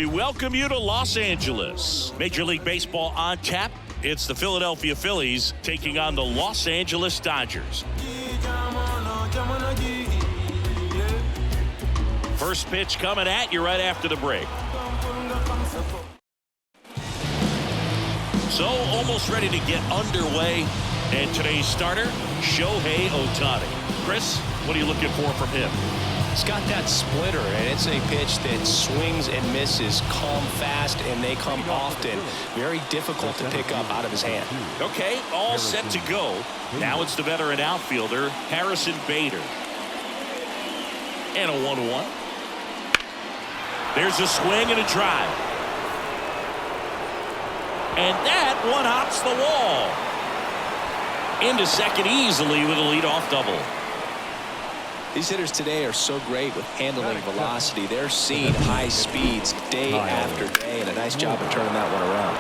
We welcome you to Los Angeles. Major League Baseball on tap. It's the Philadelphia Phillies taking on the Los Angeles Dodgers. First pitch coming at you right after the break. So almost ready to get underway. And today's starter, Shohei Ohtani. Chris, what are you looking for from him? He's got that splitter, and it's a pitch that swings and misses, come fast, and they come often. Very difficult to pick up out of his hand. Okay, all set to go. Now it's the veteran outfielder, Harrison Bader. And a 1-1. There's a swing and a drive. And that one hops the wall. Into second easily with a leadoff double. These hitters today are so great with handling velocity. They're seeing high speeds day after day, and a nice job of turning that one around.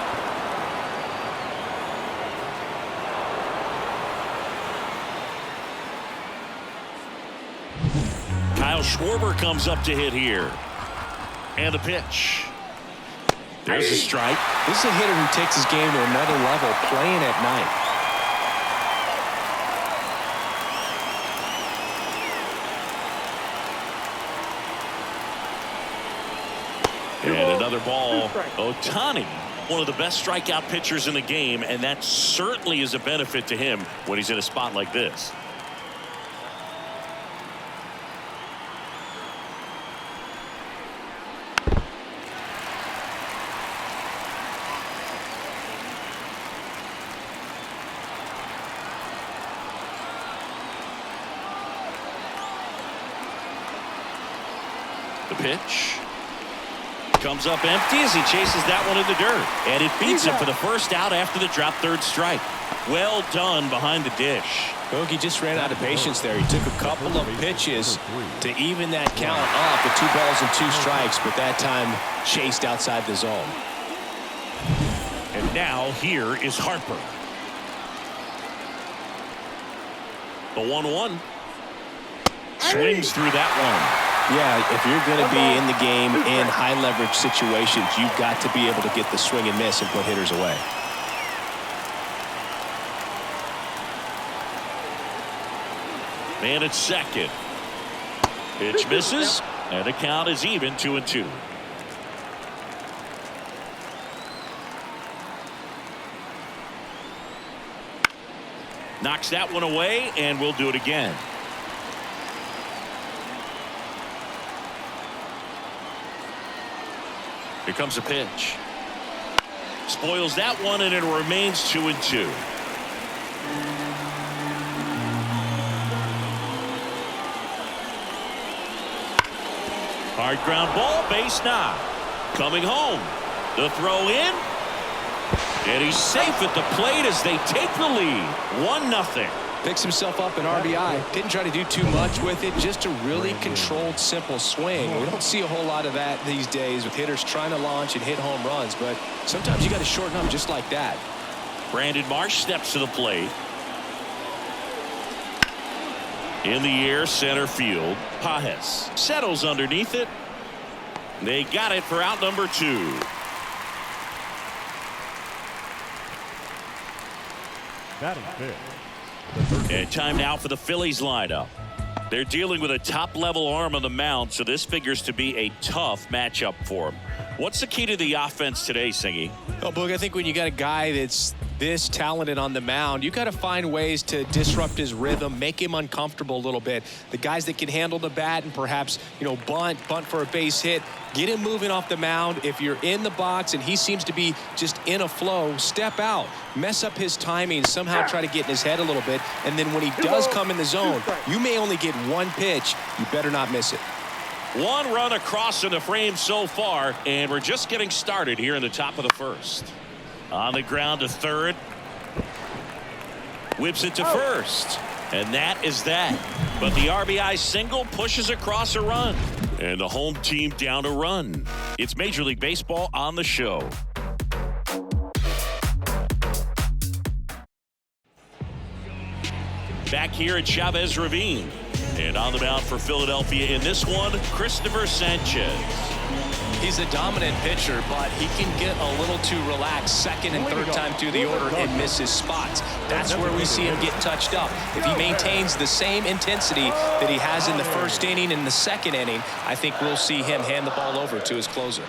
Kyle Schwarber comes up to hit here. And the pitch. There's a strike. This is a hitter who takes his game to another level, playing at night. And another ball. Ohtani, one of the best strikeout pitchers in the game, and that certainly is a benefit to him when he's in a spot like this. The pitch comes up empty as he chases that one in the dirt, and it beats him for the first out after the drop third strike. Well done behind the dish. Bogey just ran out of patience there. He took a couple of pitches to even that count up with 2 balls and 2 strikes, but that time chased outside the zone. And now here is Harper. The 1-1. Swings through that one. Yeah, if you're going to be in the game in high leverage situations, you've got to be able to get the swing and miss and put hitters away. Man at second. Pitch misses, and the count is even 2-2. Knocks that one away, and we'll do it again. Here comes a pitch. Spoils that one, and it remains 2-2. Hard ground ball, base knock. Coming home. The throw in. And he's safe at the plate as they take the lead. 1-0. Picks himself up an RBI. Didn't try to do too much with it. Just a really controlled, simple swing. We don't see a whole lot of that these days with hitters trying to launch and hit home runs, but sometimes you got to shorten up just like that. Brandon Marsh steps to the plate. In the air, center field. Pajes settles underneath it. They got it for out number 2. Batting fifth. And time now for the Phillies lineup. They're dealing with a top-level arm on the mound, so this figures to be a tough matchup for them. What's the key to the offense today, Singy? Well, Boog, I think when you got a guy that's this talented on the mound, you got to find ways to disrupt his rhythm, make him uncomfortable a little bit. The guys that can handle the bat and perhaps, bunt for a base hit, get him moving off the mound. If you're in the box and he seems to be just in a flow, step out, mess up his timing, somehow try to get in his head a little bit. And then when he does come in the zone, you may only get one pitch. You better not miss it. 1 run across in the frame so far, and we're just getting started here in the top of the first. On the ground to third. Whips it to first. And that is that. But the RBI single pushes across a run. And the home team down a run. It's Major League Baseball on the show. Back here at Chavez Ravine. And on the mound for Philadelphia in this one, Christopher Sanchez. He's a dominant pitcher, but he can get a little too relaxed second and third time through the order and miss his spots. That's where we see him get touched up. If he maintains the same intensity that he has in the first inning and the second inning, I think we'll see him hand the ball over to his closer.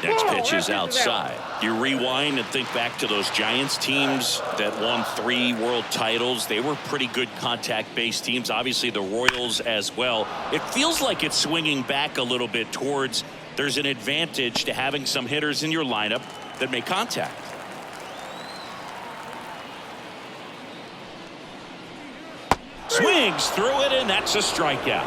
Next pitch is outside. You rewind and think back to those Giants teams that won 3 world titles. They were pretty good contact-based teams. Obviously, the Royals as well. It feels like it's swinging back a little bit towards there's an advantage to having some hitters in your lineup that make contact. Swings through it, and that's a strikeout.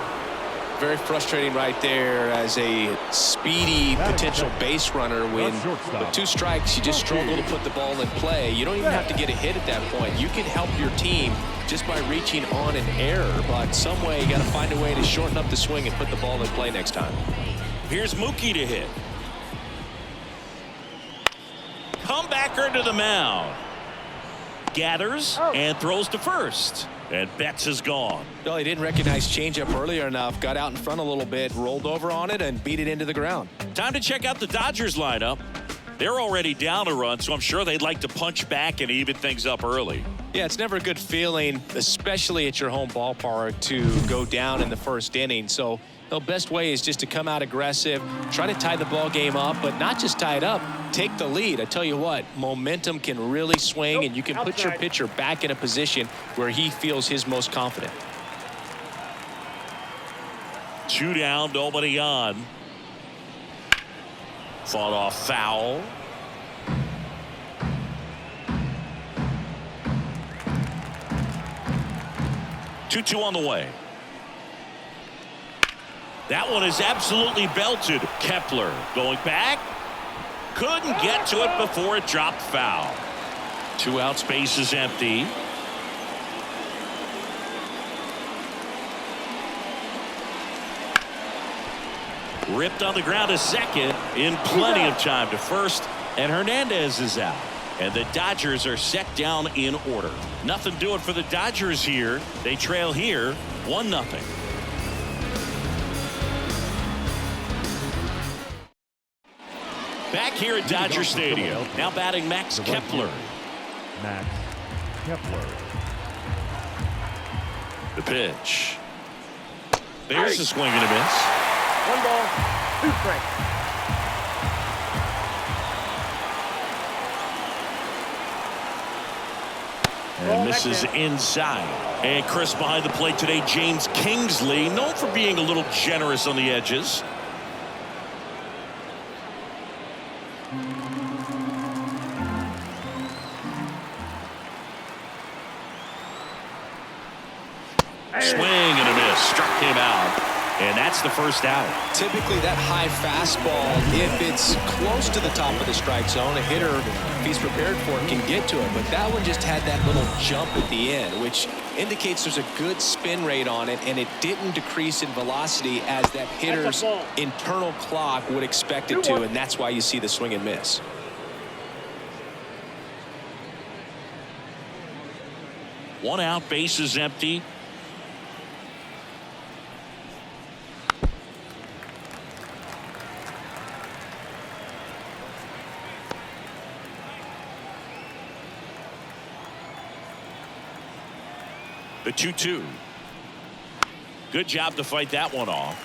Very frustrating right there as a speedy potential base runner when with 2 strikes you just struggle to put the ball in play. You don't even have to get a hit at that point. You can help your team just by reaching on an error, but some way you got to find a way to shorten up the swing and put the ball in play next time. Here's Mookie to hit. Comebacker to the mound. Gathers and throws to first. And Betts is gone. Well, he didn't recognize changeup earlier enough, got out in front a little bit, rolled over on it, and beat it into the ground. Time to check out the Dodgers lineup. They're already down a run, so I'm sure they'd like to punch back and even things up early. Yeah, it's never a good feeling, especially at your home ballpark, to go down in the first inning. So the best way is just to come out aggressive, try to tie the ball game up, but not just tie it up, take the lead. I tell you what, momentum can really swing, and you can put your pitcher back in a position where he feels his most confident. 2 down, nobody on. Fought off foul. Two on the way. That one is absolutely belted. Kepler going back. Couldn't get to it before it dropped foul. 2 outs, base is empty. Ripped on the ground to second in plenty of time to first, and Hernandez is out. And the Dodgers are set down in order. Nothing doing for the Dodgers here. They trail here 1-0. Back here at Dodger Stadium. Now batting Max Kepler. Max Kepler. The pitch. There's a swing and a miss. 1 ball, 2 strikes. And misses inside. And Chris behind the plate today, James Kingsley, known for being a little generous on the edges. Swing and a miss. Struck him out. And that's the first out. Typically that high fastball, if it's close to the top of the strike zone, a hitter, if he's prepared for it, can get to it. But that one just had that little jump at the end, which indicates there's a good spin rate on it, and it didn't decrease in velocity as that hitter's internal clock would expect it to, and that's why you see the swing and miss. One out, base is empty. The 2-2. Good job to fight that one off.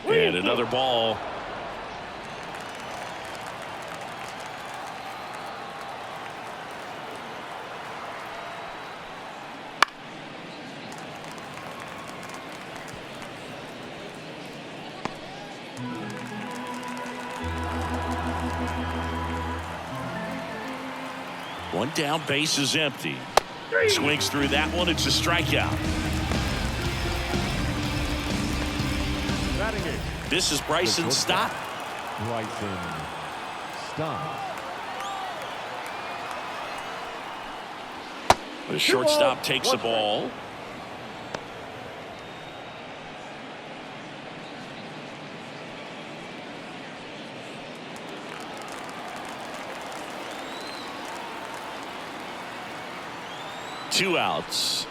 And another ball. One down, base is empty. Swings through that one. It's a strikeout. Batting it. This is Bryson Stott. Bryson Stott. The shortstop takes the ball. 2 outs.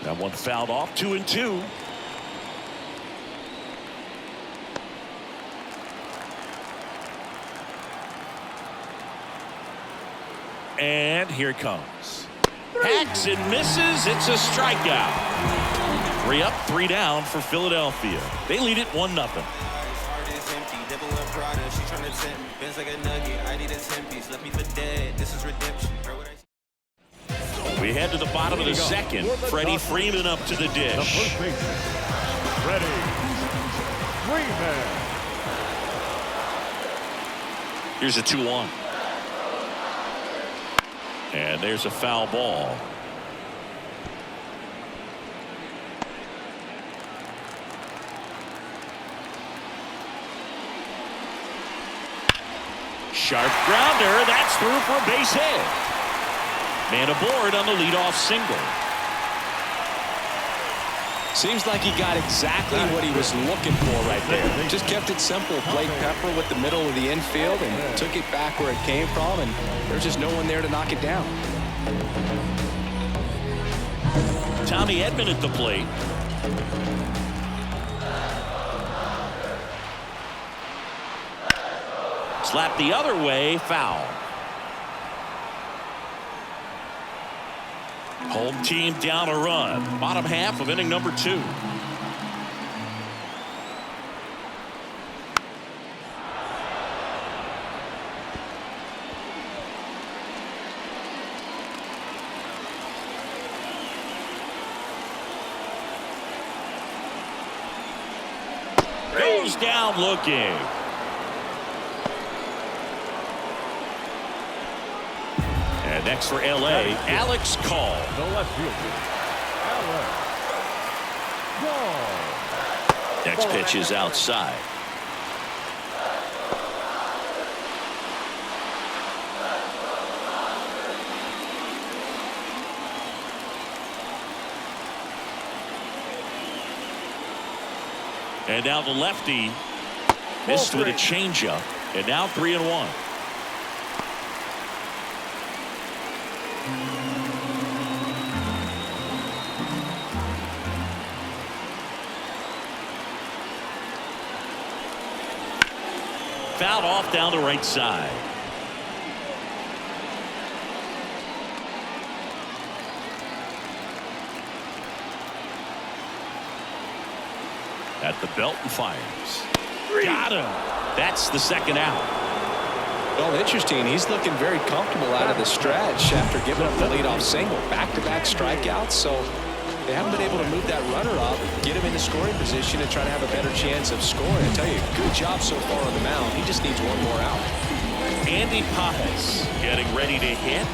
That one fouled off. 2-2. And here it comes. Hacks and misses. It's a strikeout. 3 up, 3 down for Philadelphia. They lead it 1-0. We head to the bottom of the second. Freddie Freeman up to the The dish. first baseman, Freddie Freeman. Here's a 2-1. And there's a foul ball. Sharp grounder. That's through for a base hit. Man aboard on the leadoff single. Seems like he got exactly what he was looking for right there. Just kept it simple. Played Pepper with the middle of the infield and took it back where it came from, and there's just no one there to knock it down. Tommy Edman at the plate. Slap the other way, foul. Home team down a run. Bottom half of inning number 2. Goes down looking. And next for L.A., Alex Call. The left fielder, Alex Call. Next pitch is outside. And now the lefty missed with a changeup. And now 3-1. Fouled off down the right side. At the belt and fires. Got him. That's the second out. Well, interesting. He's looking very comfortable out of the stretch after giving up the leadoff single. Back-to-back strikeouts, so they haven't been able to move that runner up, get him into scoring position, and try to have a better chance of scoring. I tell you, good job so far on the mound. He just needs one more out. Andy Pajes getting ready to hit.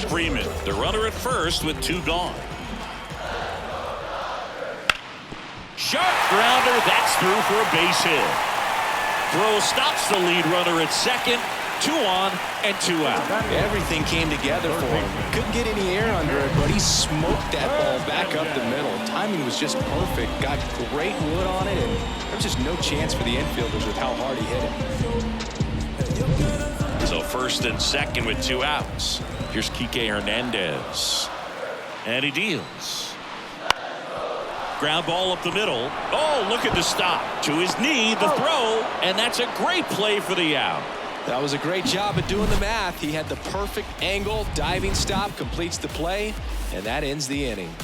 Freeman, the runner at first with 2 gone. Sharp grounder, that's through for a base hit. Throw stops the lead runner at second. 2 on and 2 out. Everything came together for him. Couldn't get any air under it, but he smoked that ball back up the middle. Timing was just perfect. Got great wood on it, and there's just no chance for the infielders with how hard he hit it. So first and second with 2 outs. Here's Kike Hernandez. And he deals. Ground ball up the middle. Oh, look at the stop. To his knee, the throw, and that's a great play for the out. That was a great job of doing the math. He had the perfect angle, diving stop, completes the play, and that ends the inning.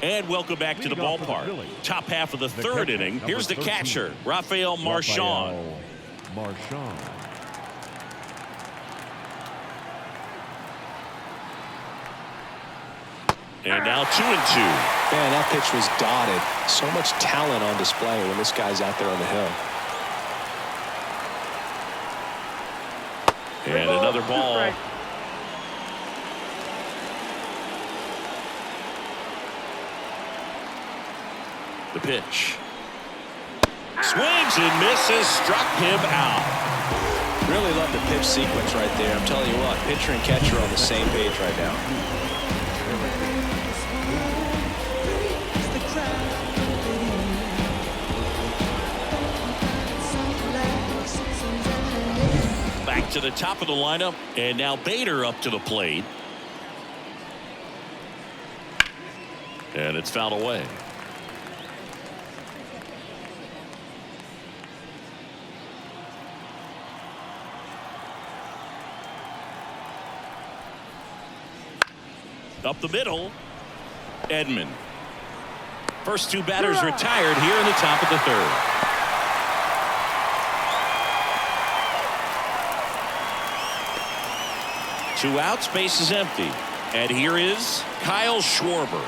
And welcome back to the ballpark. Top half of the third inning. Here's the catcher, Rafael Marchand. And now 2-2. Man, that pitch was dotted. So much talent on display when this guy's out there on the hill. And another ball. The pitch. Swings and misses, struck him out. Really love the pitch sequence right there. I'm telling you what, pitcher and catcher are on the same page right now. Back to the top of the lineup, and now Bader up to the plate. And it's fouled away. Up the middle, Edman. First two batters retired here in the top of the third. Two outs, base is empty. And here is Kyle Schwarber.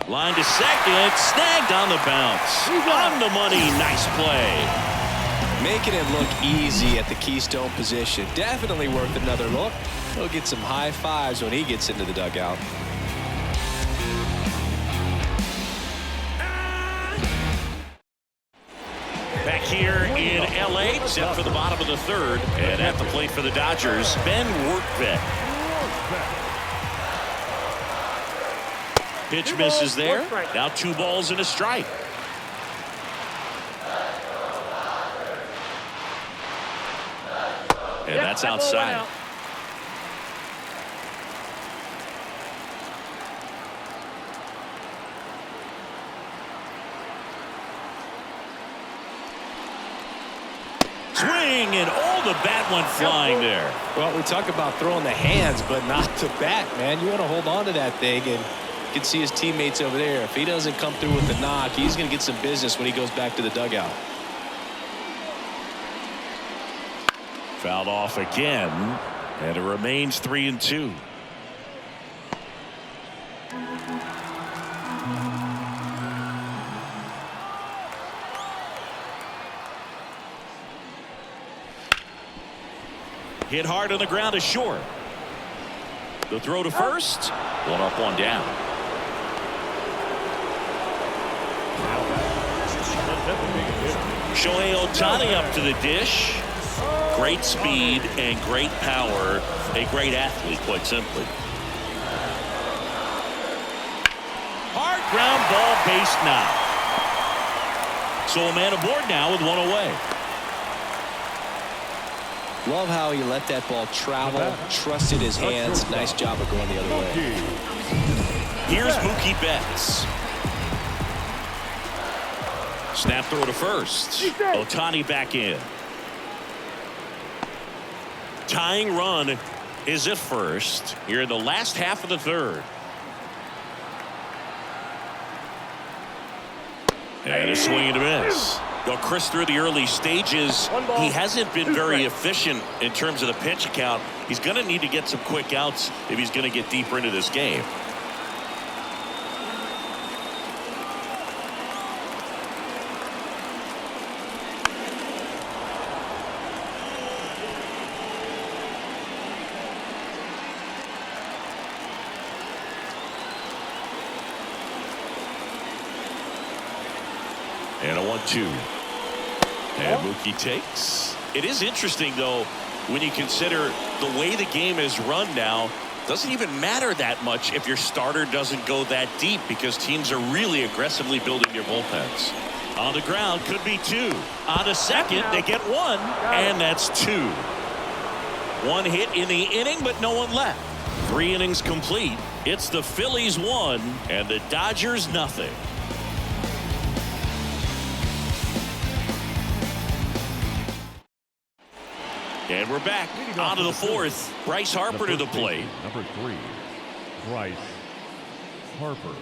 Line to second, snagged on the bounce. On the money, nice play. Making it look easy at the keystone position. Definitely worth another look. He'll get some high fives when he gets into the dugout. Back here in LA, set for the bottom of the third. And at the plate for the Dodgers, Ben Workbeck. Pitch misses there. Now 2 balls and a strike. And that's outside. Swing, and the bat went flying there. Well, we talk about throwing the hands, but not the bat, man. You want to hold on to that thing, and you can see his teammates over there. If he doesn't come through with the knock, he's going to get some business when he goes back to the dugout. Fouled off again, and it remains 3-2. Hit hard on the ground to short. The throw to first. 1 up, 1 down. Shohei Ohtani up to the dish. Great speed and great power. A great athlete, quite simply. Hard ground ball, base knock. So a man aboard now with 1 away. Love how he let that ball travel, trusted his hands. Nice job of going the other way. Here's Mookie Betts. Snap throw to first. Ohtani back in. Tying run is at first here in the last half of the third. And a swing and a miss. Well, Chris, through the early stages, he hasn't been very efficient in terms of the pitch count. He's going to need to get some quick outs if he's going to get deeper into this game. And a 1-2. And Mookie takes. It is interesting, though, when you consider the way the game is run now. Doesn't even matter that much if your starter doesn't go that deep, because teams are really aggressively building their bullpens. On the ground, could be 2. On a second, they get 1, and that's 2. 1 hit in the inning, but no one left. 3 innings complete. It's the Phillies 1 and the Dodgers nothing. And we're back on to the 4th. Bryce Harper to the plate. Number 3, Bryce Harper.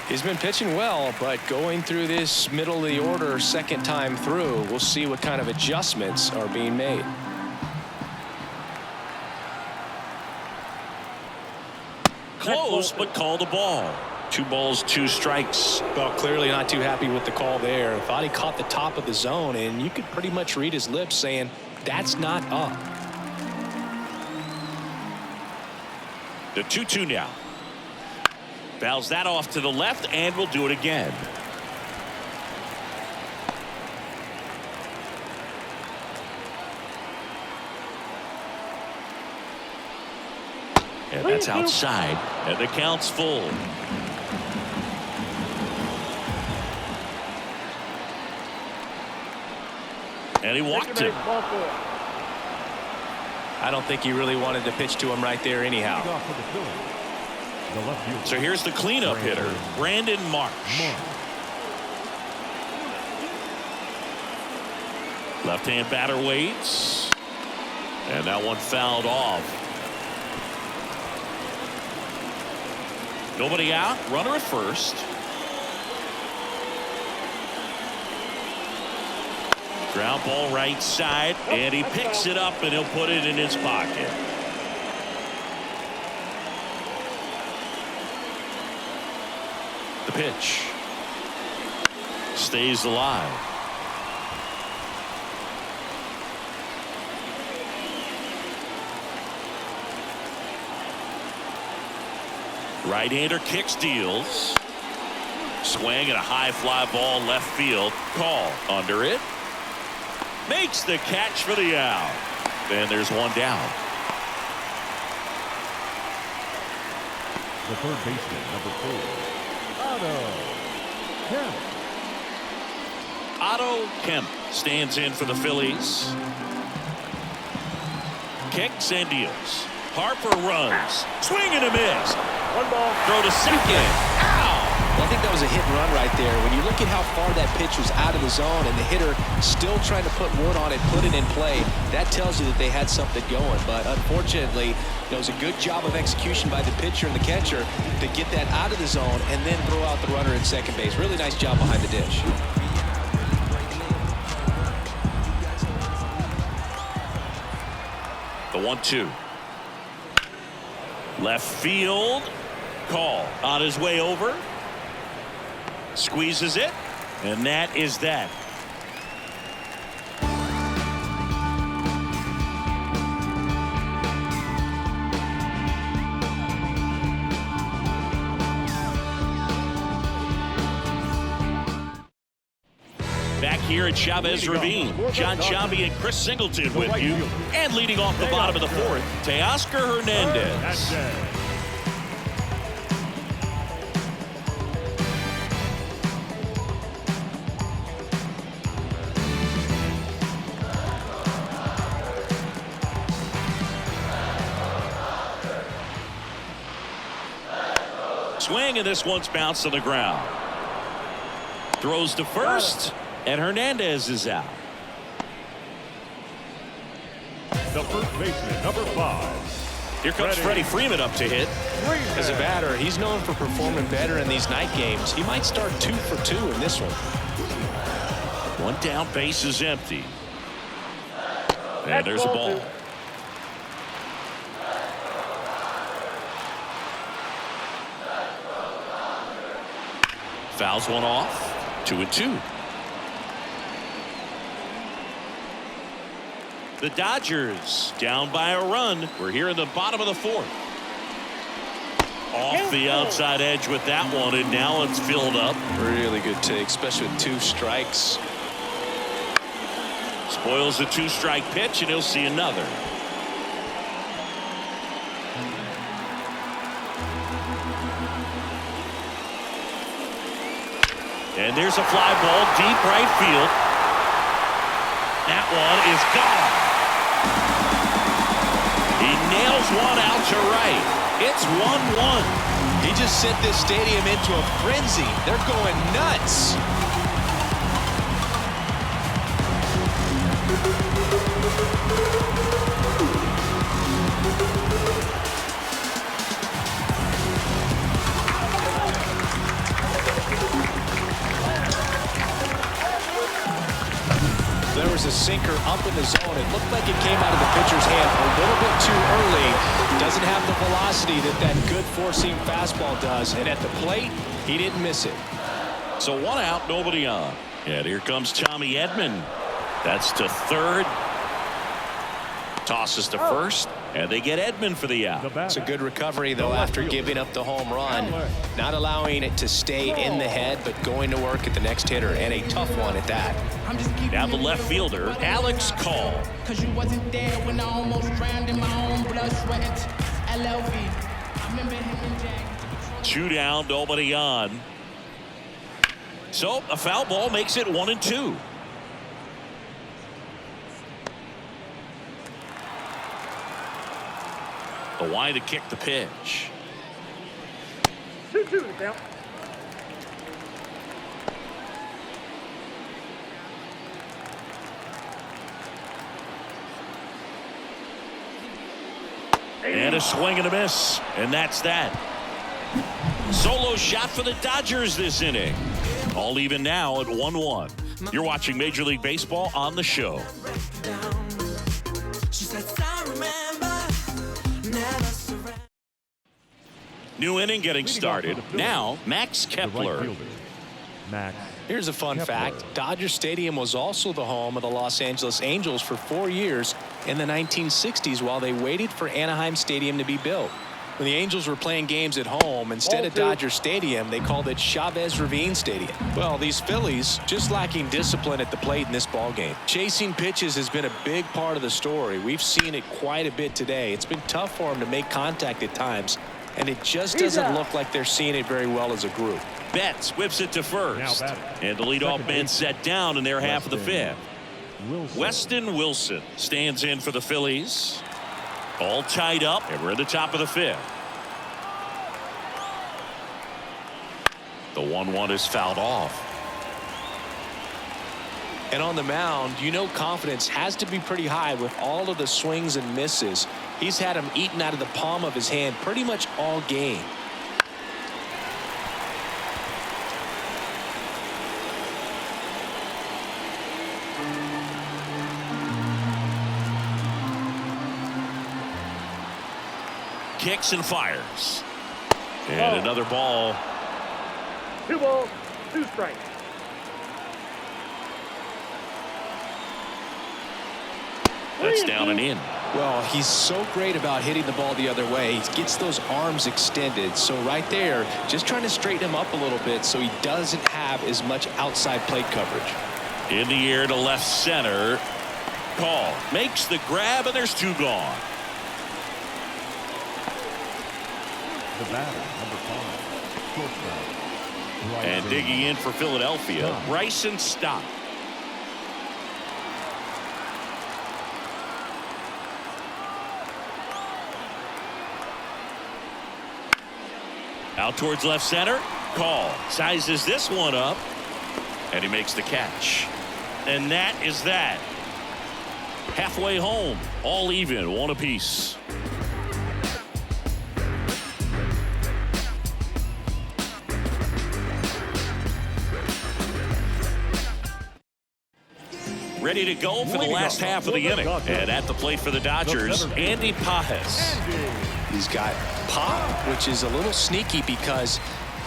He's been pitching well, but going through this middle of the order second time through, we'll see what kind of adjustments are being made. Close, but called a ball. 2 balls, 2 strikes. Well, clearly not too happy with the call there. Thought he caught the top of the zone, and you could pretty much read his lips saying, that's not up. The 2-2 now. Fouls that off to the left, and will do it again. And that's outside, and the count's full. And he walked him. I don't think he really wanted to pitch to him right there anyhow. So here's the cleanup hitter, Brandon Marsh. Left-hand batter waits. And that one fouled off. Nobody out, runner at first. Ground ball right side, and he picks it up, and he'll put it in his pocket. The pitch stays alive. Right-hander kicks, deals. Swing and a high fly ball left field. Call under it. Makes the catch for the out. And there's one down. The third baseman, number 4, Otto Kemp stands in for the Phillies. Kicks and deals. Harper runs. Swing and a miss. 1 ball. Throw to second. Ow! Well, I think that was a hit and run right there. When you look at how far that pitch was out of the zone and the hitter still trying to put wood on it, put it in play, that tells you that they had something going. But unfortunately, it was a good job of execution by the pitcher and the catcher to get that out of the zone and then throw out the runner at second base. Really nice job behind the dish. The 1-2. Left field. Call on his way over. Squeezes it. And that is that. Back here at Chavez Ravine, John Sciambi and Chris Singleton with you. And leading off the bottom of the 4th, Teoscar Hernandez. Swing, and this one's bounced on the ground. Throws to first, and Hernandez is out. The first baseman, number 5. Here comes Freddie Freeman up to hit. As a batter, he's known for performing better in these night games. He might start 2 for 2 in this one. One down, base is empty. And there's a ball. Fouls one off. 2-2. The Dodgers down by a run. We're here in the bottom of the 4th. Off the outside edge with that one, and now it's filled up. Really good take, especially with 2 strikes. Spoils the 2-strike pitch, and he'll see another. And there's a fly ball deep right field. That one is gone. He nails one out to right. It's 1-1. He just sent this stadium into a frenzy. They're going nuts. There was a sinker up in the zone. It looked like it came out of the pitcher's hand a little bit too early. Doesn't have the velocity that good four-seam fastball does. And at the plate, he didn't miss it. So 1 out, nobody on. And here comes Tommy Edman. That's to third. Tosses to first. And they get Edman for the out. It's a good recovery, though, after giving up the home run. Not allowing it to stay in the head, but going to work at the next hitter, and a tough one at that. Now the left fielder, Alex Call. Cause you wasn't there when I almost drowned in my own blood, sweat. LLV. I remember him and Jack. 2 down, nobody on. So a foul ball makes it 1-2. The wide to kick the pitch. 2-2 the count. And a swing and a miss. And that's that. Solo shot for the Dodgers this inning. All even now at 1-1. You're watching Major League Baseball on the show. New inning getting started. Now, Max Kepler. Max. Here's a fun fact. Dodger Stadium was also the home of the Los Angeles Angels for 4 years in the 1960s while they waited for Anaheim Stadium to be built. When the Angels were playing games at home, instead of Dodger Stadium, they called it Chavez Ravine Stadium. Well, these Phillies just lacking discipline at the plate in this ballgame. Chasing pitches has been a big part of the story. We've seen it quite a bit today. It's been tough for them to make contact at times, and it just doesn't look like they're seeing it very well as a group. Betts whips it to first. And the leadoff man set down in their half of the fifth. Weston Wilson stands in for the Phillies. All tied up, and we're at the top of the fifth. The 1-1 is fouled off. And on the mound, you know confidence has to be pretty high with all of the swings and misses. He's had them eaten out of the palm of his hand pretty much all game. Kicks and fires. And another ball. 2 balls, 2 strikes. That's down and in. Well, he's so great about hitting the ball the other way. He gets those arms extended. So right there, just trying to straighten him up a little bit so he doesn't have as much outside plate coverage. In the air to left center. Call makes the grab, and there's 2 gone. The batter, number 5. Shortstop. And digging in for Philadelphia, Bryson Stott. Out towards left center. Call sizes this one up, and he makes the catch. And that is that. Halfway home, all even, 1 apiece. Ready to go for the last half of the inning. And at the plate for the Dodgers, Andy Pages. He's got pop, which is a little sneaky because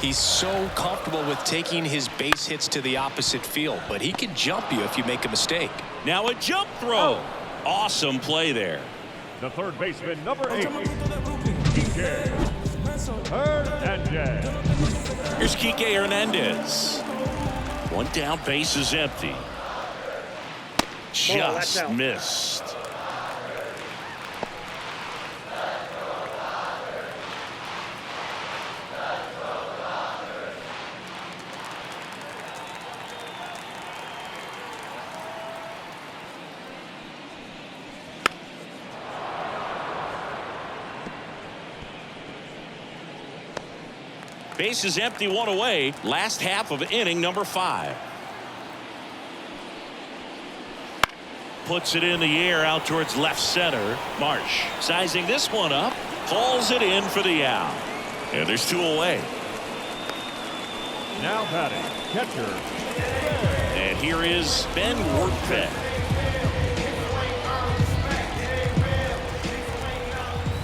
he's so comfortable with taking his base hits to the opposite field. But he can jump you if you make a mistake. Now a jump throw. Awesome play there. The third baseman, number 8. Kike Hernandez. Here's Kike Hernandez. 1 down, base is empty. Just missed. Base is empty, 1 away. Last half of inning number 5. Puts it in the air out towards left center. Marsh sizing this one up. Hauls it in for the out. And there's 2 away. Now batting, catcher. And here is Ben Workman.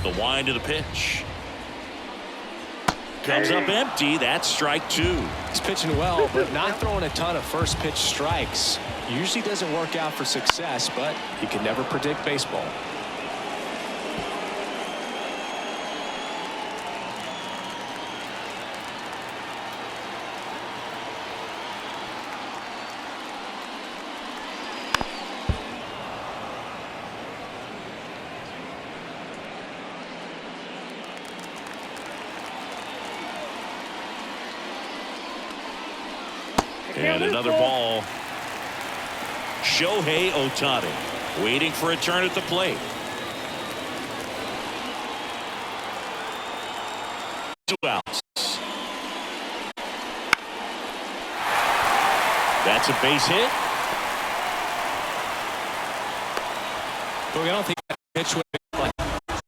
The wind of the pitch. Comes up empty. That's strike two. He's pitching well, but not throwing a ton of first pitch strikes. Usually doesn't work out for success, but you can never predict baseball. And another ball. Shohei Ohtani waiting for a turn at the plate. Two outs. That's a base hit. Look, I don't think that pitch would be.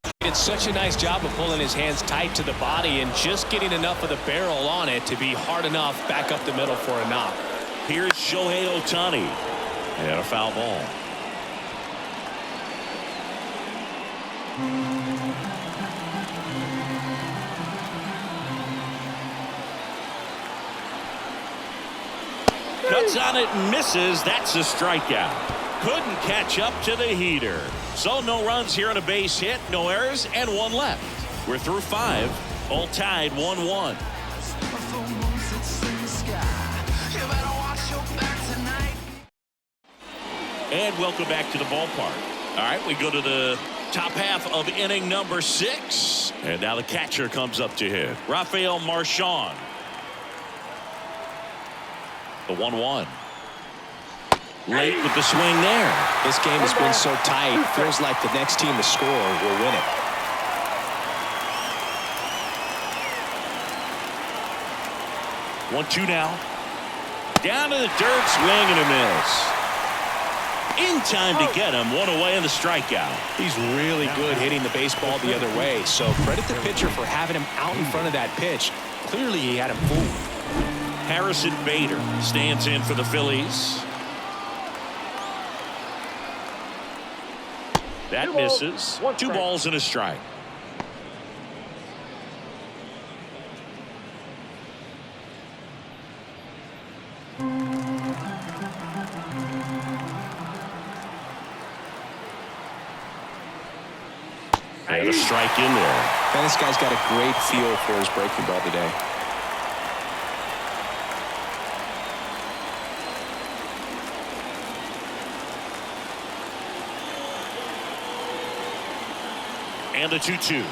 He did such a nice job of pulling his hands tight to the body and just getting enough of the barrel on it to be hard enough back up the middle for a knock. Here's Shohei Ohtani. And a foul ball. Cuts on it and misses. That's a strikeout. Couldn't catch up to the heater. So no runs here on a base hit, no errors, and one left. We're through 5, all tied 1-1. And welcome back to the ballpark. All right, we go to the top half of inning number 6. And now the catcher comes up to hit. Rafael Marchand. The 1-1. Late with the swing there. This game has been so tight. Feels like the next team to score will win it. 1-2 now. Down to the dirt, swing and a miss. In time to get him. One away in the strikeout. He's really good hitting the baseball the other way. So credit the pitcher for having him out in front of that pitch. Clearly he had him fooled. Harrison Bader stands in for the Phillies. That misses. 2 balls and a strike. And a strike in there. And this guy's got a great feel for his breaking ball today. And the 2-2.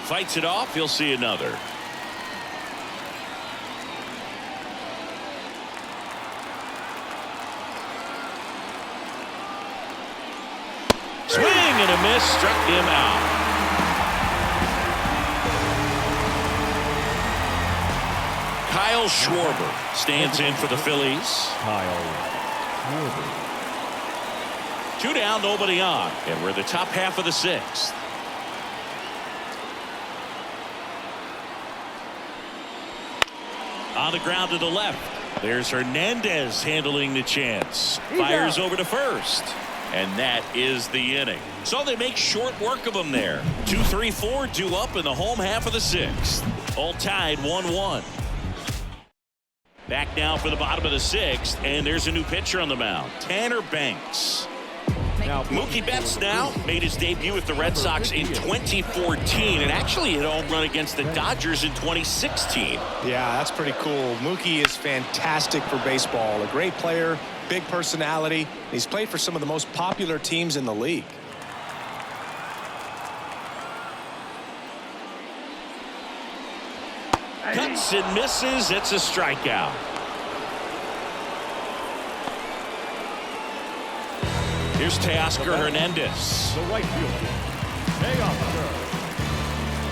Fights it off. He'll see another. Swing and a miss. Struck him out. Kyle Schwarber stands in for the Phillies. Kyle Schwarber. 2 down, nobody on. And we're the top half of the 6th. On the ground to the left. There's Hernandez handling the chance. Fires over to first. And that is the inning. So they make short work of him there. 2, 3, 4 due up in the home half of the 6th. All tied 1-1. Back now for the bottom of the 6th. And there's a new pitcher on the mound. Tanner Banks. Mookie Betts now made his debut with the Red Sox in 2014 and actually hit a home run against the Dodgers in 2016. Yeah, that's pretty cool. Mookie is fantastic for baseball. A great player, big personality. He's played for some of the most popular teams in the league. Cuts and misses. It's a strikeout. Here's Teoscar Hernandez. The right fielder, Teoscar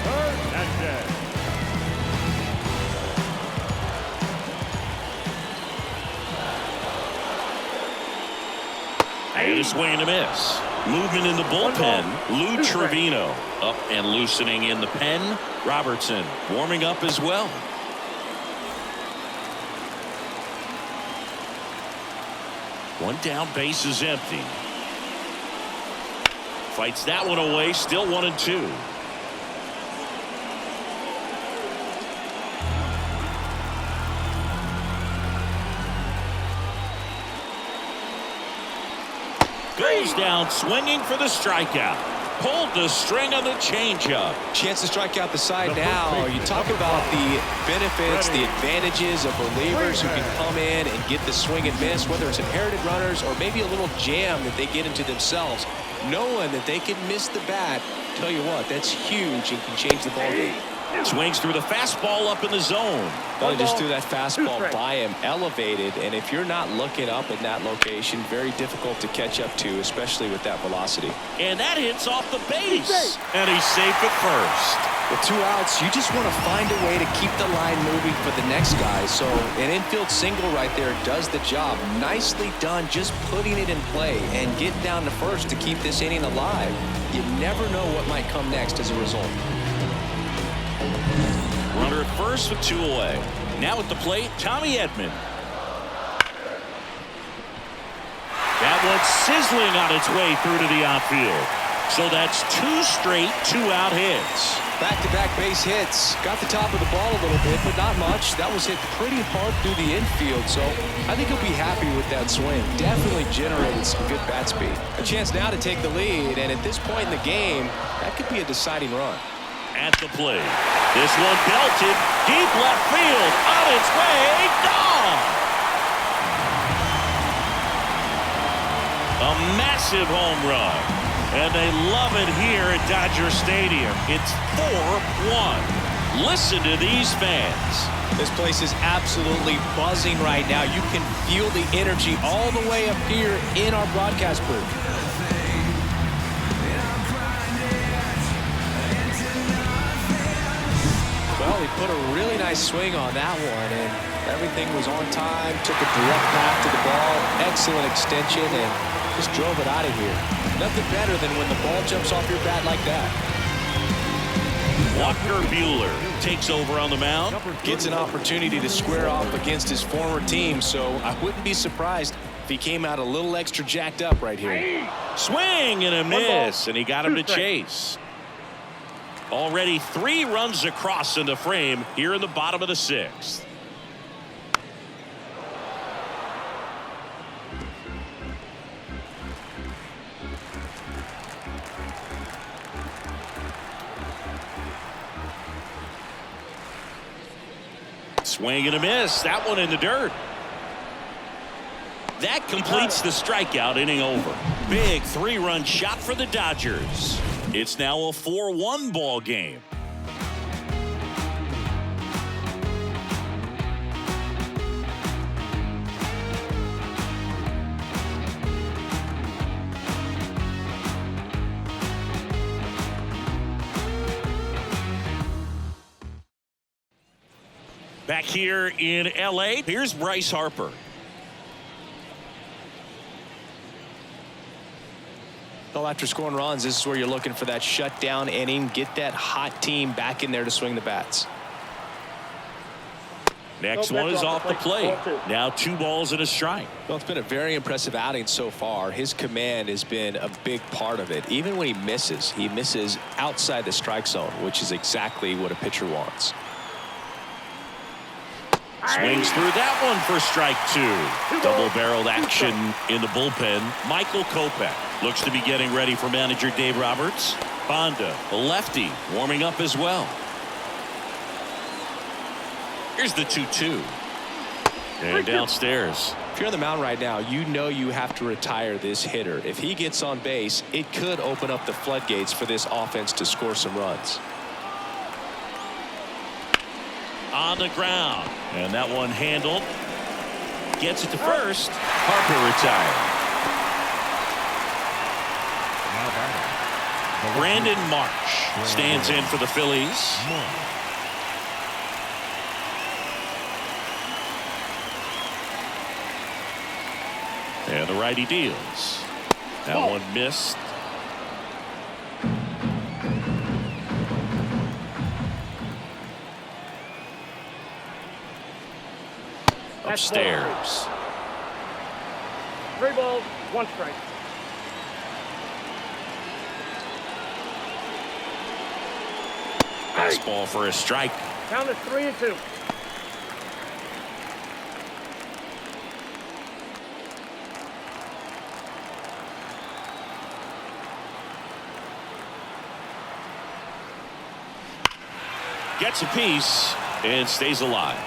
Hernandez. And a swing and a miss. Movement in the bullpen. Lou Trevino up and loosening in the pen. Robertson warming up as well. One down, base is empty. Fights that one away. Still 1-2. Goes down swinging for the strikeout. Pulled the string on the changeup. Chance to strike out the side now. You talk about the benefits, the advantages of relievers who can come in and get the swing and miss, whether it's inherited runners or maybe a little jam that they get into themselves. Knowing that they can miss the bat, tell you what, that's huge and can change the ball game. Swings through the fastball up in the zone. Well, just threw that fastball by him, elevated, and if you're not looking up in that location, very difficult to catch up to, especially with that velocity. And that hits off the base. And he's safe at first. With 2 outs, you just want to find a way to keep the line moving for the next guy. So an infield single right there does the job. Nicely done, just putting it in play and getting down to first to keep this inning alive. You never know what might come next as a result. Runner at first with 2 away. Now at the plate, Tommy Edman. That one's sizzling on its way through to the outfield. So that's 2 straight 2-out hits. Back-to-back base hits. Got the top of the ball a little bit, but not much. That was hit pretty hard through the infield, so I think he'll be happy with that swing. Definitely generated some good bat speed. A chance now to take the lead, and at this point in the game, that could be a deciding run. At the plate. This one belted deep left field. On its way. Gone. A massive home run. And they love it here at Dodger Stadium. It's 4-1. Listen to these fans. This place is absolutely buzzing right now. You can feel the energy all the way up here in our broadcast booth. Well, he put a really nice swing on that one, and everything was on time. Took a direct path to the ball. Excellent extension, and just drove it out of here. Nothing better than when the ball jumps off your bat like that. Walker Buehler takes over on the mound. Gets an opportunity to square off against his former team, so I wouldn't be surprised if he came out a little extra jacked up right here. Swing and a miss, and he got him to chase. Already 3 runs across in the frame here in the bottom of the 6th. Swing and a miss. That one in the dirt. That completes the strikeout. Inning over. Big 3-run shot for the Dodgers. It's now a 4-1 ball game. Back here in LA, here's Bryce Harper. Well, after scoring runs, this is where you're looking for that shutdown inning. Get that hot team back in there to swing the bats. Next one is off the plate. Now 2 balls and a strike. Well, it's been a very impressive outing so far. His command has been a big part of it. Even when he misses outside the strike zone, which is exactly what a pitcher wants. Swings through that one for strike 2. Double-barreled action in the bullpen. Michael Kopech looks to be getting ready for manager Dave Roberts. Honda, a lefty, warming up as well. Here's the 2-2. And downstairs. If you're on the mound right now, you know you have to retire this hitter. If he gets on base, it could open up the floodgates for this offense to score some runs. On the ground, and that one handled. Gets it to first. Harper retired. Brandon Marsh stands in for the Phillies. And the righty deals. That one missed. Upstairs. 3 balls, 1 strike. Fastball for a strike. Count is 3-2. Gets a piece and stays alive.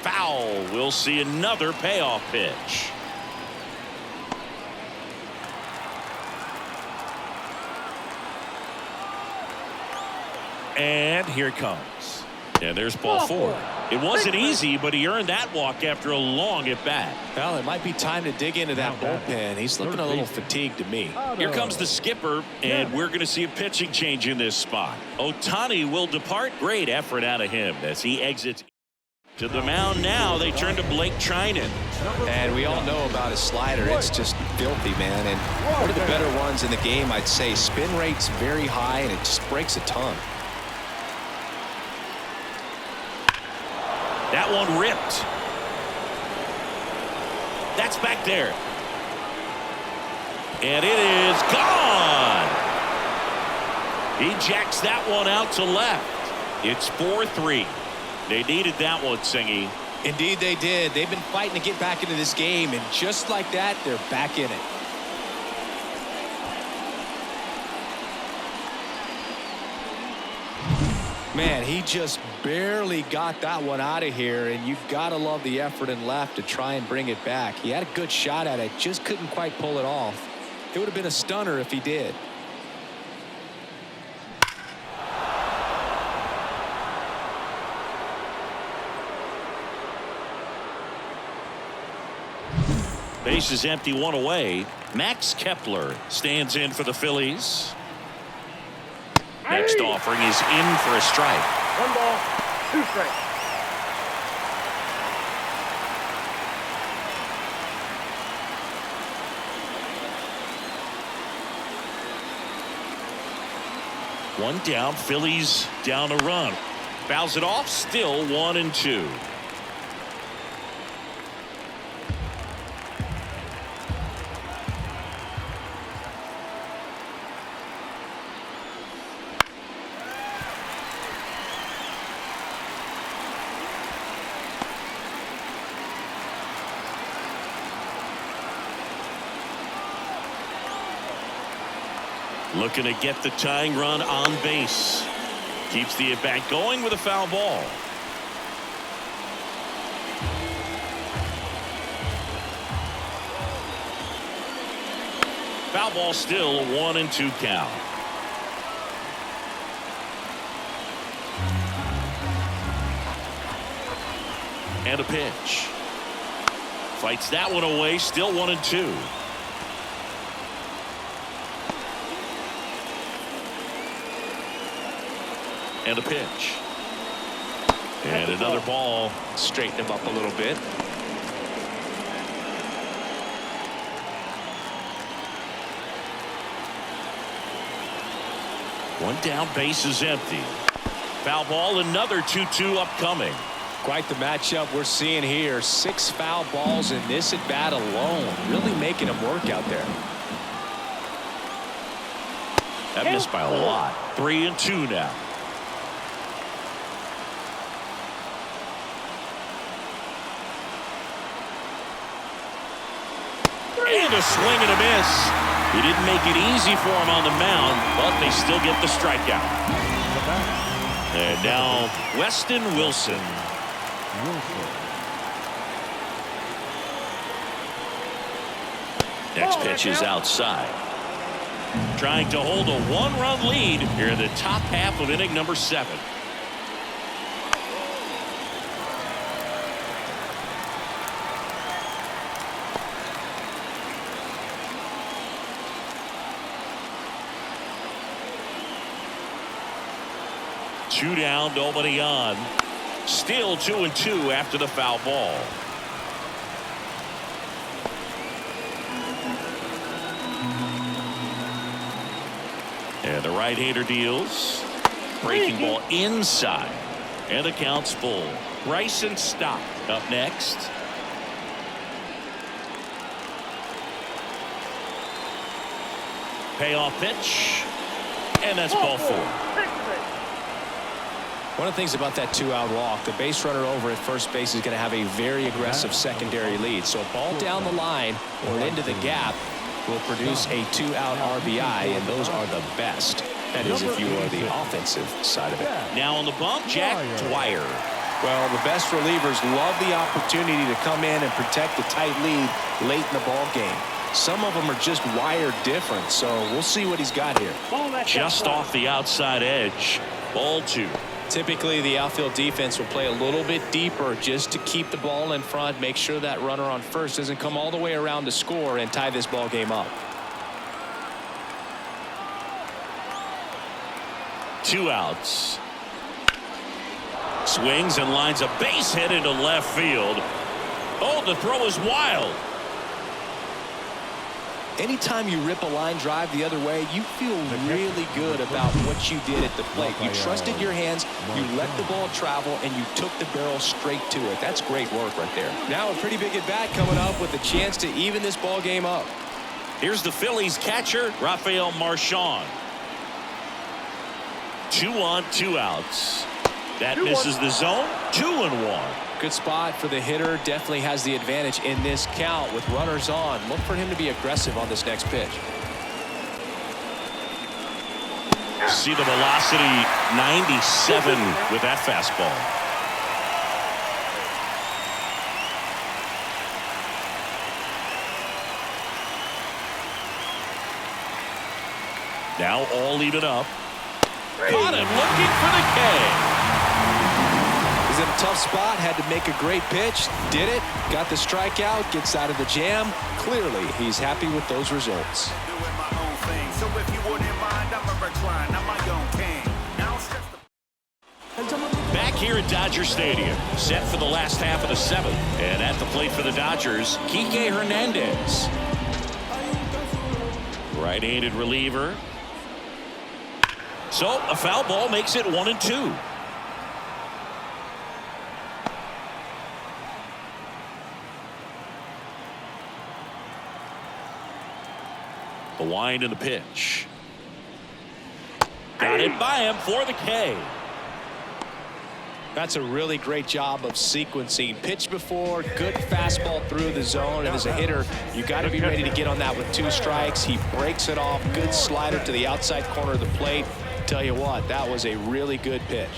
Foul. We'll see another payoff pitch. And here it comes. And there's ball 4. It wasn't easy, but he earned that walk after a long at bat. Well, it might be time to dig into that bullpen. He's looking a little fatigued to me. Here comes the skipper, and we're going to see a pitching change in this spot. Ohtani will depart. Great effort out of him as he exits to the mound. Now they turn to Blake Trinan. And we all know about his slider. It's just filthy, man. And one of the better ones in the game, I'd say. Spin rate's very high, and it just breaks a ton. That one ripped. That's back there. And it is gone. He jacks that one out to left. It's 4-3. They needed that one, Singy. Indeed they did. They've been fighting to get back into this game, and just like that, they're back in it. Man, he just barely got that one out of here, and you've got to love the effort in left to try and bring it back. He had a good shot at it, just couldn't quite pull it off. It would have been a stunner if he did. Base is empty, 1 away. Max Kepler stands in for the Phillies. Next offering is in for a strike. 1 ball, 2 strikes. One down. Phillies down a run. Fouls it off. Still 1-2. Looking to get the tying run on base. Keeps the at bat going with a foul ball. Foul ball, still a 1-2 count. And a pitch. Fights that one away. Still 1-2. And a pitch. And another ball. Straighten him up a little bit. One down, base is empty. Foul ball, another 2-2 upcoming. Quite the matchup we're seeing here. 6 foul balls in this at bat alone. Really making him work out there. That missed by a lot. 3-2 now. And a swing and a miss. He didn't make it easy for him on the mound, but they still get the strikeout. And now Weston Wilson. Next pitch is outside. Trying to hold a 1-run lead here in the top half of inning number 7. Two down, nobody on. Still 2-2 after the foul ball. And the right-hander deals. Breaking ball inside. And the count's full. Bryson Stott up next. Payoff pitch. And that's ball 4. One of the things about that 2-out walk, the base runner over at first base is going to have a very aggressive secondary lead. So a ball down the line or into the gap will produce a 2-out RBI, and those are the best. That is if you are the offensive side of it. Now on the bump, Jack Dwyer. Well, the best relievers love the opportunity to come in and protect the tight lead late in the ball game. Some of them are just wired different, so we'll see what he's got here. Just off the outside edge. Ball 2. Typically, the outfield defense will play a little bit deeper just to keep the ball in front, make sure that runner on first doesn't come all the way around to score and tie this ball game up. 2 outs. Swings and lines a base hit into left field. Oh, the throw is wild. Anytime you rip a line drive the other way, you feel really good about what you did at the plate. You trusted your hands, you let the ball travel, and you took the barrel straight to it. That's great work right there. Now a pretty big at bat coming up with a chance to even this ball game up. Here's the Phillies catcher, Rafael Marchand. 2 on, 2 outs. That misses the zone. 2-1. Good spot for the hitter. Definitely has the advantage in this count with runners on. Look for him to be aggressive on this next pitch. See the velocity, 97 with that fastball. Now all even up. Caught him looking for the K. He's in a tough spot, had to make a great pitch, did it, got the strikeout, gets out of the jam. Clearly, he's happy with those results. Back here at Dodger Stadium, set for the last half of the 7th. And at the plate for the Dodgers, Kike Hernandez. Right-handed reliever. So a foul ball makes it 1-2. The wind and the pitch. Got it by him for the K. That's a really great job of sequencing. Pitch before, good fastball through the zone, and as a hitter, you got to be ready to get on that with 2 strikes. He breaks it off. Good slider to the outside corner of the plate. Tell you what, that was a really good pitch.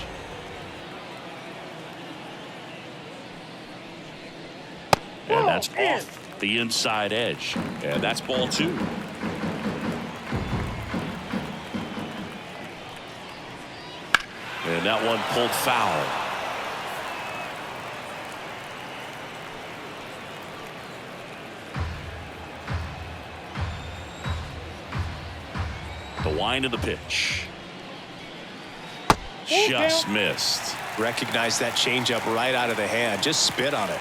And that's off the inside edge. And that's ball 2. And that one pulled foul. The wind of the pitch. Just missed. Recognize that changeup right out of the hand. Just spit on it.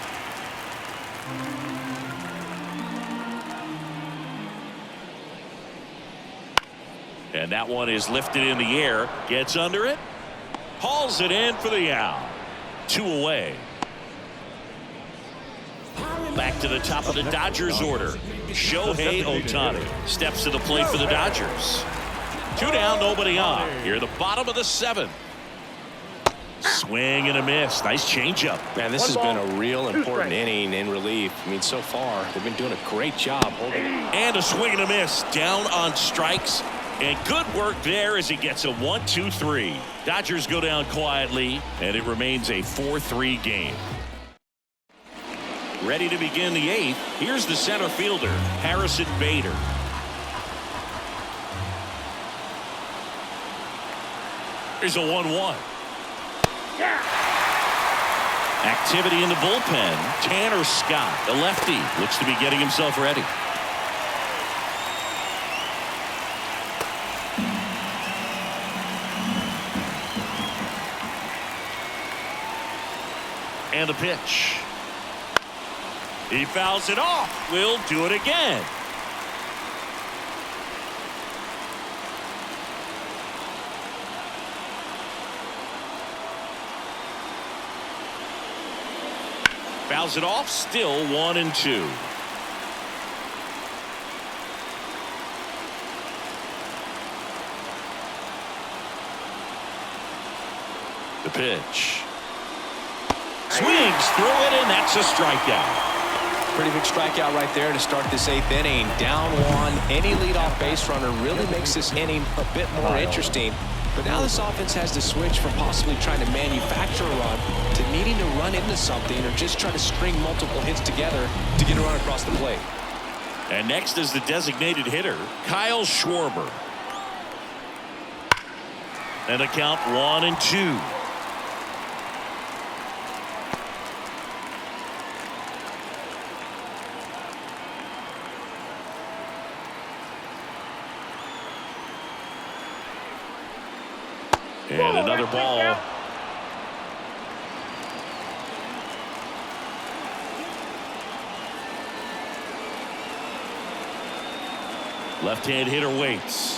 And that one is lifted in the air. Gets under it. Hauls it in for the out. 2 away. Back to the top of the Dodgers order. Shohei Ohtani steps to the plate for the Dodgers. 2 down, nobody on. Here, the bottom of the 7th. Swing and a miss. Nice changeup. Man, this has been a real important inning in relief. I mean, so far, they've been doing a great job holding it. And a swing and a miss. Down on strikes. And good work there as he gets a 1-2-3. Dodgers go down quietly, and it remains a 4-3 game. Ready to begin the 8th. Here's the center fielder, Harrison Bader. Here's a 1-1. Activity in the bullpen. Tanner Scott, the lefty, looks to be getting himself ready. And the pitch. He fouls it off. We'll do it again. Fouls it off. Still 1-2. The pitch. Swings through it, and that's a strikeout. Pretty big strikeout right there to start this 8th inning. Down one. Any leadoff base runner really makes this inning a bit more interesting. But now this offense has to switch from possibly trying to manufacture a run to needing to run into something or just try to string multiple hits together to get a run across the plate. And next is the designated hitter, Kyle Schwarber. And the count 1-2. And another ball. Left-hand hitter waits.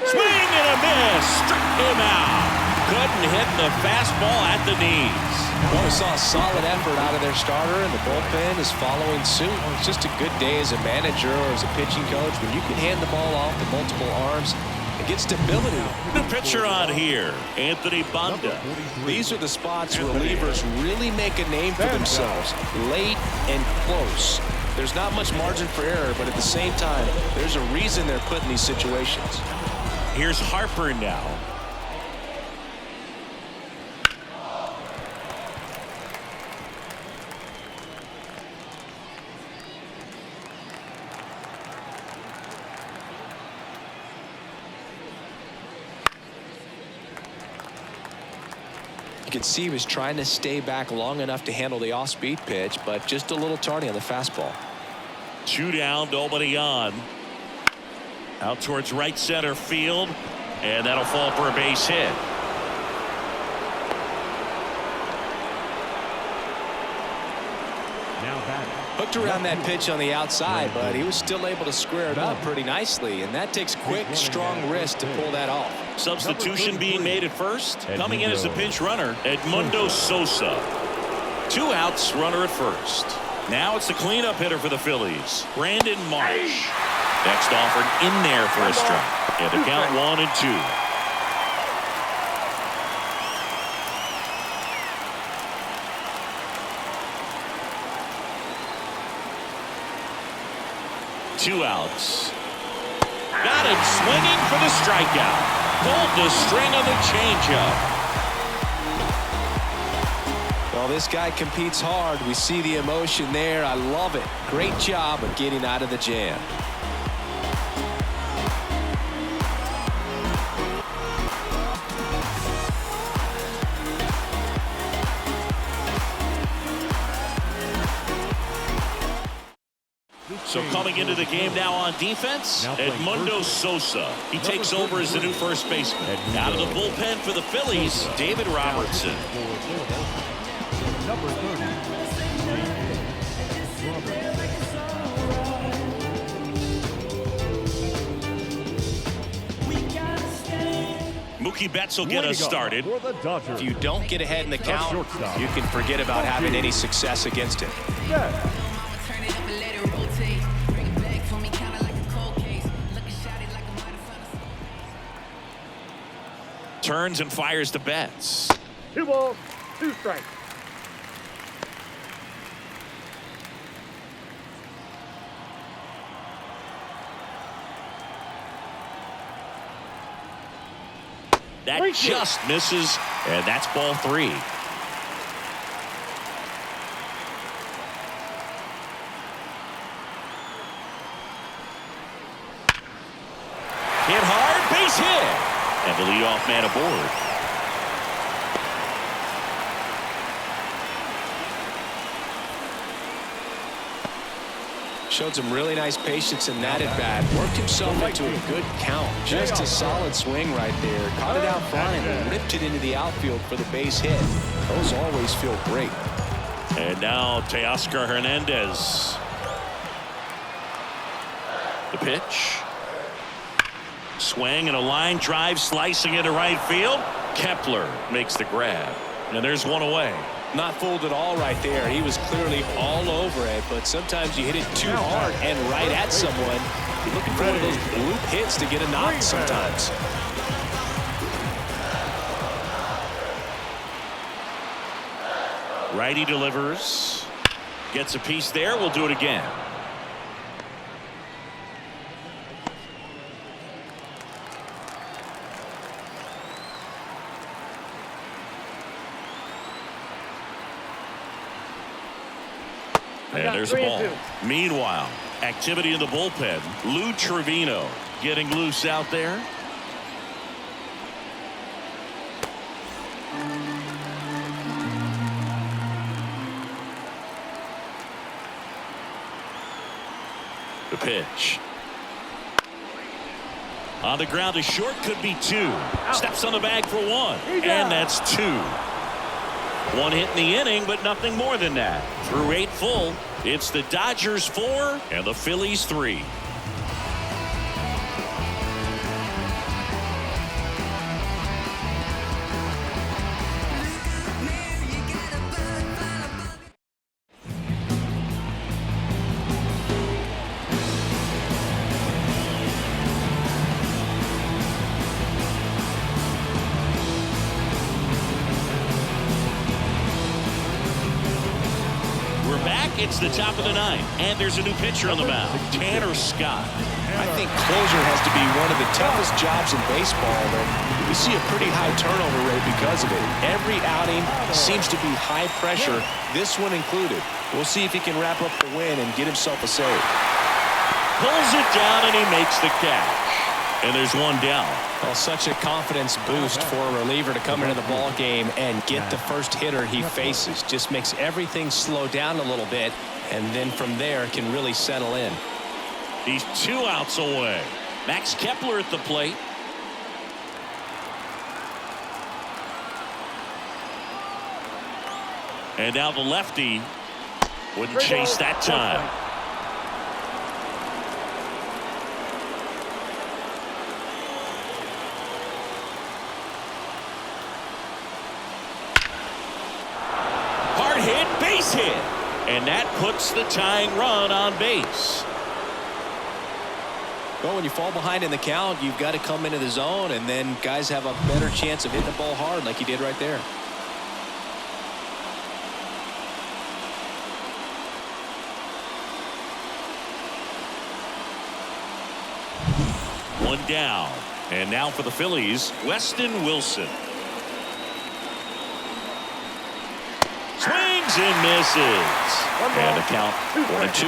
Swing and a miss. Struck him out. Couldn't hit the fastball at the knees. Well, we saw a solid effort out of their starter, and the bullpen is following suit. It's just a good day as a manager or as a pitching coach when you can hand the ball off to multiple arms and get stability. The pitcher on here, Anthony Banda. These are the spots relievers really make a name for themselves, late and close. There's not much margin for error, but at the same time, there's a reason they're put in these situations. Here's Harper now. You can see he was trying to stay back long enough to handle the off-speed pitch, but just a little tardy on the fastball. 2 down, nobody on. Out towards right center field, and that'll fall for a base hit. Hooked around that pitch on the outside, but he was still able to square it up pretty nicely, and that takes quick, strong wrist to pull that off. Substitution being made at first. Coming in as the pinch runner, Edmundo Sosa. 2 outs, runner at first. Now it's the cleanup hitter for the Phillies, Brandon Marsh. Next offered in there for a strike. And the count 1-2. Two outs. Got it swinging for the strikeout. Pulled the string on the changeup. Well, this guy competes hard. We see the emotion there. I love it. Great job of getting out of the jam. So coming into the game now on defense, Edmundo Sosa. He takes over as the new first baseman. Out of the bullpen for the Phillies, David Robertson. Number 30. Mookie Betts will get us started. If you don't get ahead in the count, you can forget about having any success against it. Turns and fires to Betts. 2 balls, 2 strikes. That just misses, and that's ball 3. Hit hard, base hit. And the leadoff man aboard. Showed some really nice patience in that at bat. Worked himself into a good count. Just a solid swing right there. Caught it out front and ripped it into the outfield for the base hit. Those always feel great. And now Teoscar Hernandez. The pitch. Swing and a line drive slicing into right field. Kepler makes the grab. And there's one away. Not fooled at all right there. He was clearly all over it, but sometimes you hit it too hard and right at someone. You're looking for one of those loop hits to get a knock sometimes. Righty delivers. Gets a piece there. We'll do it again. And there's the ball. Meanwhile, activity in the bullpen. Lou Trevino getting loose out there. The pitch. On the ground, a short, could be two. Steps on the bag for one. And that's two. One hit in the inning, but nothing more than that. Through 8 full, it's the Dodgers 4 and the Phillies 3. It's the top of the 9th, and there's a new pitcher on the mound, Tanner Scott. I think closer has to be one of the toughest jobs in baseball, and we see a pretty high turnover rate because of it. Every outing seems to be high pressure, this one included. We'll see if he can wrap up the win and get himself a save. Pulls it down, and he makes the catch. And there's one down. Well, such a confidence boost for a reliever to come into the ball game and get the first hitter he faces. Just makes everything slow down a little bit, and then from there can really settle in. He's 2 outs away. Max Kepler at the plate. And now the lefty wouldn't chase that time. Hit, and that puts the tying run on base. Well, when you fall behind in the count, you've got to come into the zone, and then guys have a better chance of hitting the ball hard like he did right there. One down, and now for the Phillies, Weston Wilson. Swings and misses. And the count 1-2.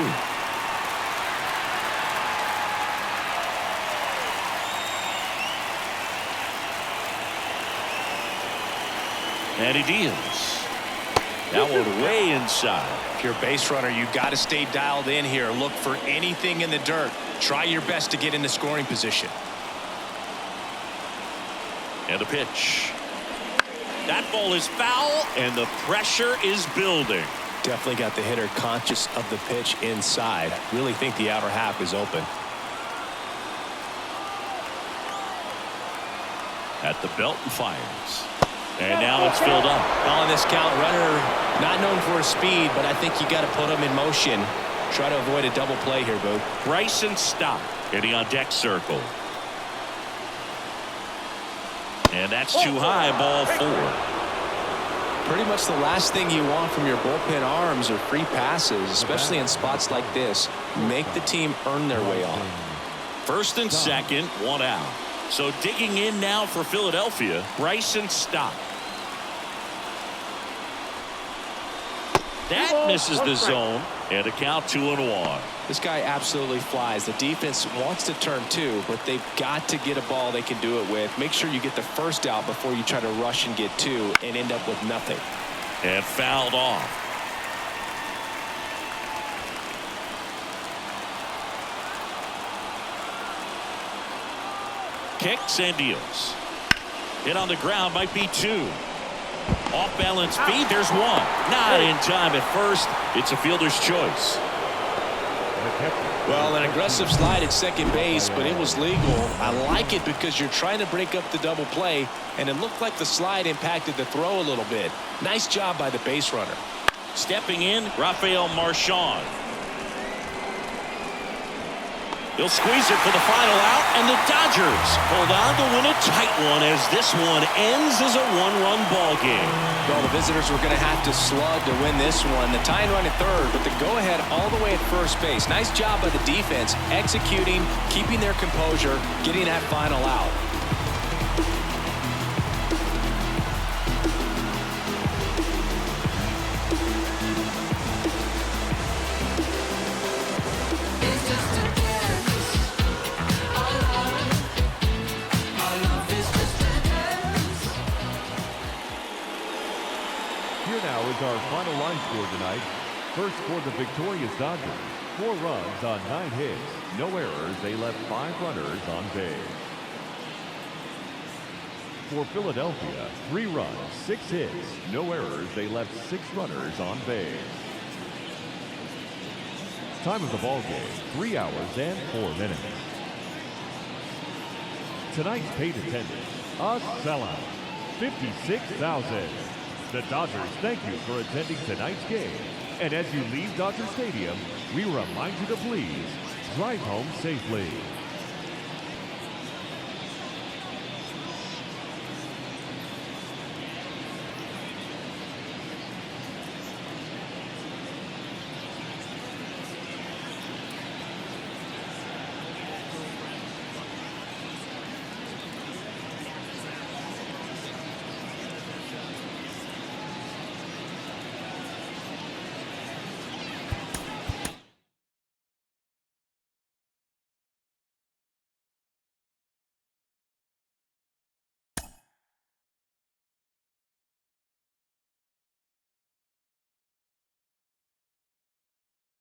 And he deals. That one way inside. If you're a base runner, you got to stay dialed in here. Look for anything in the dirt. Try your best to get into scoring position. And the pitch. That ball is foul, and the pressure is building. Definitely got the hitter conscious of the pitch inside. Really think the outer half is open. At the belt and fires. And now it's filled up. On this count, runner not known for his speed, but I think you got to put him in motion. Try to avoid a double play here, Boo. Bryson Stott hitting on deck circle. And that's too high, ball 4. Pretty much the last thing you want from your bullpen arms are free passes, especially in spots like this. Make the team earn their way on. First and second, 1 out. So digging in now for Philadelphia, Bryson Stott. That misses the zone, and a count 2-1. This guy absolutely flies. The defense wants to turn 2, but they've got to get a ball they can do it with. Make sure you get the first out before you try to rush and get 2 and end up with nothing. And fouled off. Kicks and deals. Hit on the ground, might be 2. Off balance feed, there's 1. Not in time at first. It's a fielder's choice. hefty. Well, an aggressive slide at second base, but it was legal. I like it because you're trying to break up the double play, and it looked like the slide impacted the throw a little bit. Nice job by the base runner. Stepping in, Rafael Marchand. He'll squeeze it for the final out, and the Dodgers hold on to win a tight one as this one ends as a one-run ball game. Well, the visitors were going to have to slug to win this one. The tying run at third, but the go-ahead all the way at first base. Nice job by the defense, executing, keeping their composure, getting that final out. Here now is our final line score tonight. First for the victorious Dodgers, 4 runs on 9 hits, no errors. They left 5 runners on base. For Philadelphia, 3 runs, 6 hits, no errors. They left 6 runners on base. Time of the ball game, 3 hours and 4 minutes. Tonight's paid attendance, a sellout, 56,000. The Dodgers thank you for attending tonight's game. And as you leave Dodger Stadium, we remind you to please drive home safely.